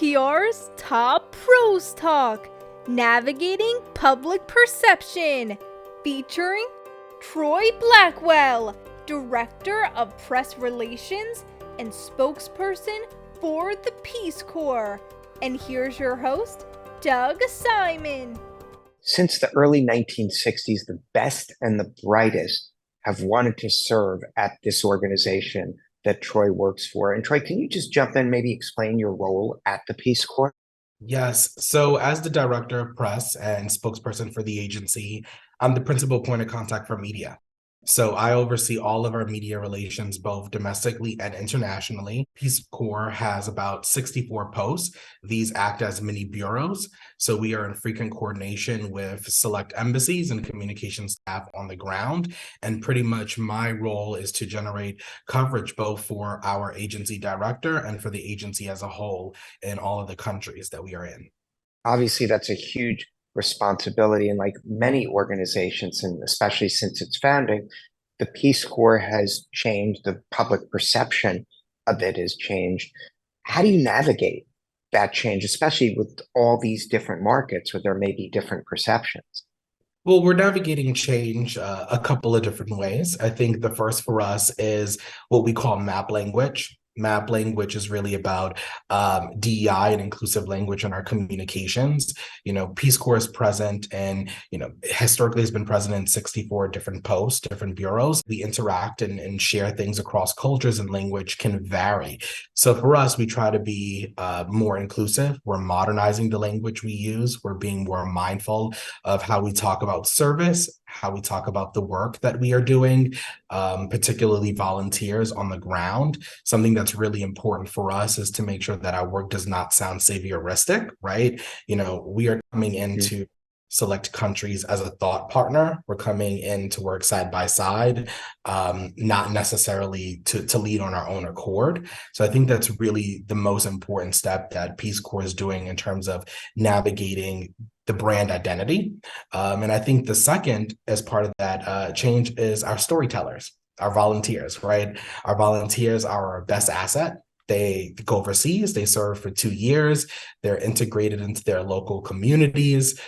PR's Top Pros Talk, Navigating Public Perception, featuring Troy Blackwell, Director of Press Relations and Spokesperson for the Peace Corps. And here's your host, Doug Simon. Since the early 1960s, the best and the brightest have wanted to serve at this organization that Troy works for. And Troy, can you just jump in, maybe explain your role at the Peace Corps? Yes. So as the director of press and spokesperson for the agency, I'm the principal point of contact for media. So I oversee all of our media relations, both domestically and internationally. Peace Corps has about 64 posts. These act as mini bureaus. So we are in frequent coordination with select embassies and communication staff on the ground. And pretty much my role is to generate coverage both for our agency director and for the agency as a whole in all of the countries that we are in. Obviously, that's a huge responsibility. And like many organizations, and especially since its founding, the Peace Corps has changed. The public perception of it has changed. How do you navigate that change, especially with all these different markets where there may be different perceptions? Well, we're navigating change a couple of different ways. I think the first for us is what we call map language. Map language is really about DEI and inclusive language in our communications. Peace Corps is present and, historically has been present in 64 different posts, different bureaus. We interact and share things across cultures, and language can vary. So for us, we try to be more inclusive. We're modernizing the language we use. We're being more mindful of how we talk about service, how we talk about the work that we are doing, particularly volunteers on the ground. Something that's really important for us is to make sure that our work does not sound savioristic, right? We are coming into select countries as a thought partner. We're coming in to work side by side, not necessarily to lead on our own accord. So I think that's really the most important step that Peace Corps is doing in terms of navigating the brand identity. And I think the second, as part of that change, is our storytellers, our volunteers, right? Our volunteers are our best asset. They go overseas, they serve for 2 years, they're integrated into their local communities.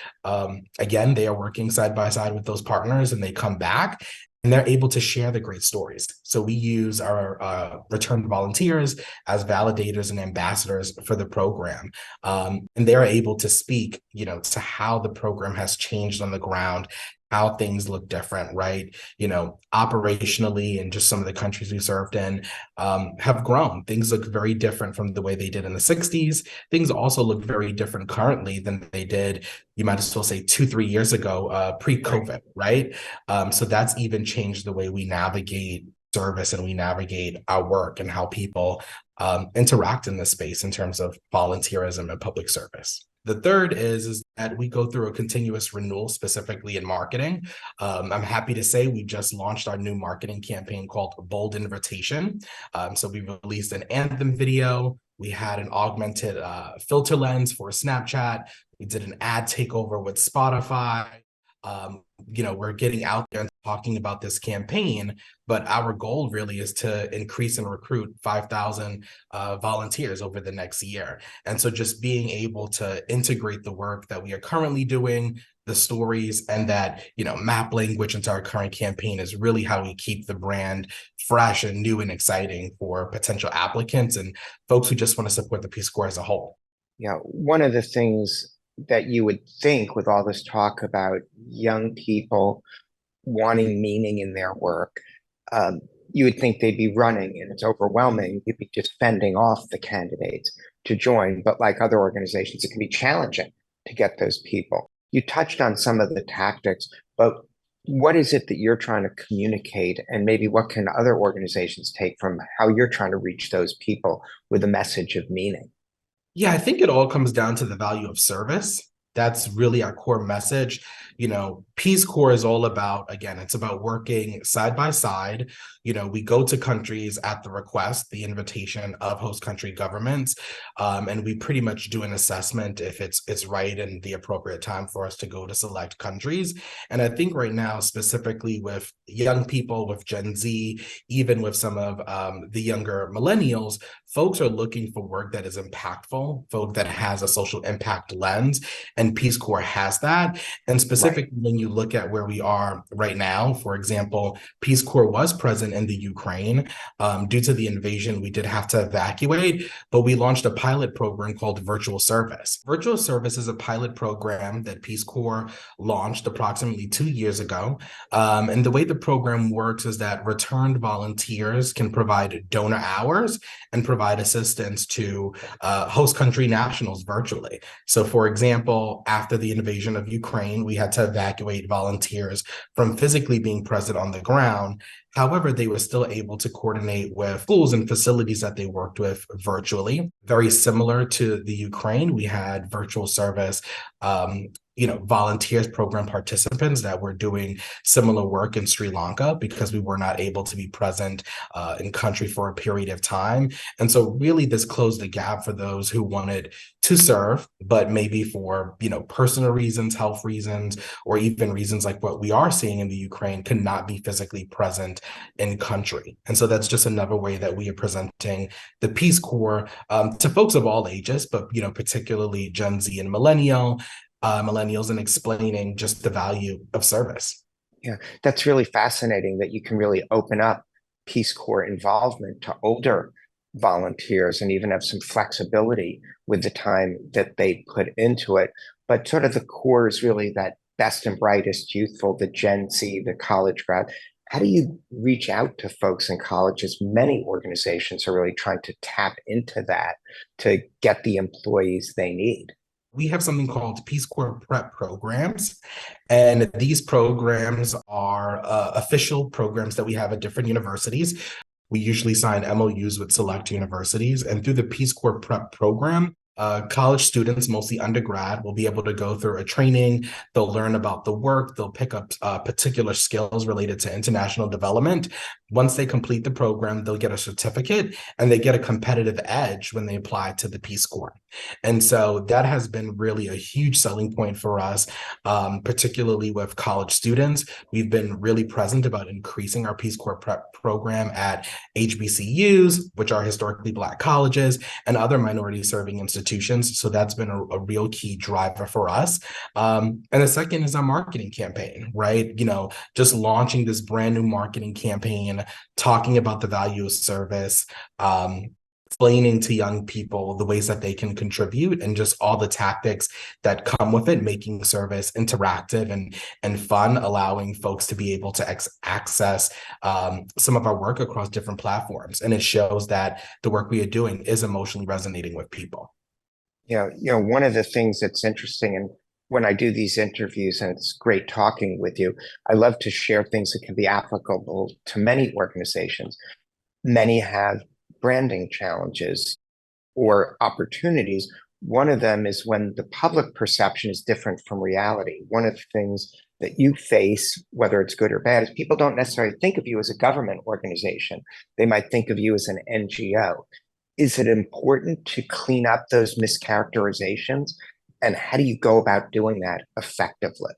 Again, they are working side by side with those partners, and they come back and they're able to share the great stories. So we use our returned volunteers as validators and ambassadors for the program. And they're able to speak, to how the program has changed on the ground, how things look different, right? Operationally, and just some of the countries we served in have grown. Things look very different from the way they did in the 60s. Things also look very different currently than they did, you might as well say 2-3 years ago, pre-COVID, right? So that's even changed the way we navigate service and we navigate our work and how people interact in this space in terms of volunteerism and public service. The third is that we go through a continuous renewal, specifically in marketing. I'm happy to say we just launched our new marketing campaign called Bold Invitation. So we released an anthem video. We had an augmented filter lens for Snapchat. We did an ad takeover with Spotify. We're getting out there and talking about this campaign, but our goal really is to increase and recruit 5,000 volunteers over the next year. And so just being able to integrate the work that we are currently doing, the stories, and that, map language into our current campaign is really how we keep the brand fresh and new and exciting for potential applicants and folks who just want to support the Peace Corps as a whole. Yeah, one of the things that you would think with all this talk about young people wanting meaning in their work, you would think they'd be running, and it's overwhelming. You'd be just fending off the candidates to join. But like other organizations, it can be challenging to get those people. You touched on some of the tactics, but what is it that you're trying to communicate? And maybe what can other organizations take from how you're trying to reach those people with a message of meaning? Yeah, I think it all comes down to the value of service. That's really our core message. Peace Corps is all about, again, it's about working side by side. We go to countries at the request, the invitation of host country governments, and we pretty much do an assessment if it's right and the appropriate time for us to go to select countries. And I think right now, specifically with young people, with Gen Z, even with some of the younger millennials, folks are looking for work that is impactful, folk that has a social impact lens, and Peace Corps has that. And specifically, when you look at where we are right now, for example, Peace Corps was present in the Ukraine. Due to the invasion, we did have to evacuate, but we launched a pilot program called Virtual Service. Virtual Service is a pilot program that Peace Corps launched approximately 2 years ago. And the way the program works is that returned volunteers can provide donor hours and provide assistance to host country nationals virtually. So, for example, after the invasion of Ukraine, we had to evacuate volunteers from physically being present on the ground. However, they were still able to coordinate with schools and facilities that they worked with virtually. Very similar to the Ukraine, we had virtual service volunteers, program participants that were doing similar work in Sri Lanka because we were not able to be present in country for a period of time. And so really this closed the gap for those who wanted to serve, but maybe for, personal reasons, health reasons, or even reasons like what we are seeing in the Ukraine could not be physically present in country. And so that's just another way that we are presenting the Peace Corps to folks of all ages, but, particularly Gen Z and millennials, and explaining just the value of service. Yeah, that's really fascinating that you can really open up Peace Corps involvement to older volunteers and even have some flexibility with the time that they put into it. But sort of the core is really that best and brightest youthful, the Gen Z, the college grad. How do you reach out to folks in colleges? Many organizations are really trying to tap into that to get the employees they need. We have something called Peace Corps prep programs. And these programs are official programs that we have at different universities. We usually sign MOUs with select universities. And through the Peace Corps prep program, college students, mostly undergrad, will be able to go through a training. They'll learn about the work. They'll pick up particular skills related to international development. Once they complete the program, they'll get a certificate and they get a competitive edge when they apply to the Peace Corps. And so that has been really a huge selling point for us, particularly with college students. We've been really present about increasing our Peace Corps prep program at HBCUs, which are historically Black colleges, and other minority serving institutions. So that's been a real key driver for us. And the second is our marketing campaign, right? Just launching this brand new marketing campaign, talking about the value of service, explaining to young people the ways that they can contribute and just all the tactics that come with it, making service interactive and fun, allowing folks to be able to access some of our work across different platforms. And it shows that the work we are doing is emotionally resonating with people. Yeah, one of the things that's interesting, and when I do these interviews, and it's great talking with you, I love to share things that can be applicable to many organizations. Many have branding challenges or opportunities. One of them is when the public perception is different from reality. One of the things that you face, whether it's good or bad, is people don't necessarily think of you as a government organization. They might think of you as an NGO. Is it important to clean up those mischaracterizations? And how do you go about doing that effectively?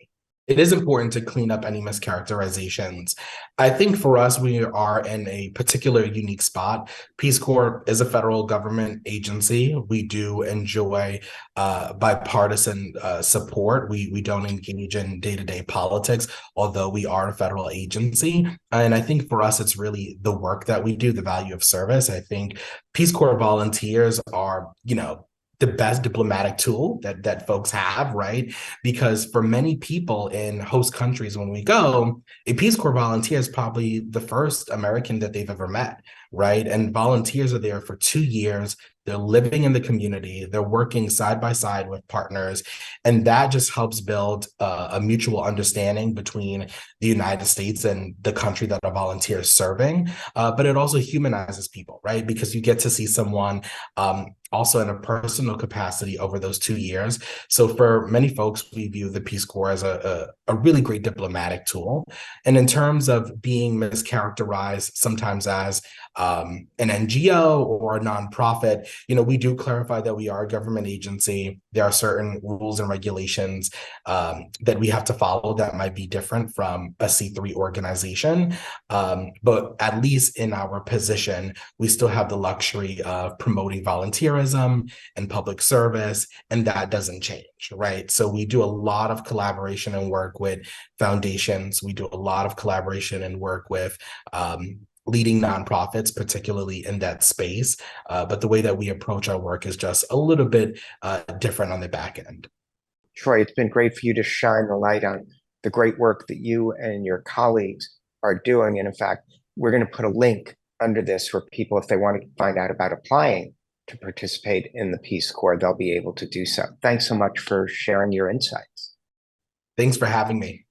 It is important to clean up any mischaracterizations. I think for us, we are in a particular unique spot. Peace Corps is a federal government agency. We do enjoy bipartisan support. We don't engage in day-to-day politics, although we are a federal agency. And I think for us, it's really the work that we do, the value of service. I think Peace Corps volunteers are, the best diplomatic tool that folks have, right? Because for many people in host countries, when we go, a Peace Corps volunteer is probably the first American that they've ever met, right? And volunteers are there for 2 years. they're living in the community, they're working side by side with partners, and that just helps build a mutual understanding between the United States and the country that a volunteer is serving. But it also humanizes people, right? Because you get to see someone also in a personal capacity over those 2 years. So for many folks, we view the Peace Corps as a really great diplomatic tool. And in terms of being mischaracterized sometimes as an NGO or a nonprofit, we do clarify that we are a government agency. There are certain rules and regulations that we have to follow that might be different from a C3 organization. But at least in our position, we still have the luxury of promoting volunteerism and public service, and that doesn't change, right? So we do a lot of collaboration and work with foundations. We do a lot of collaboration and work with leading nonprofits, particularly in that space. But the way that we approach our work is just a little bit different on the back end. Troy, it's been great for you to shine the light on the great work that you and your colleagues are doing. And in fact, we're going to put a link under this for people, if they want to find out about applying to participate in the Peace Corps, they'll be able to do so. Thanks so much for sharing your insights. Thanks for having me.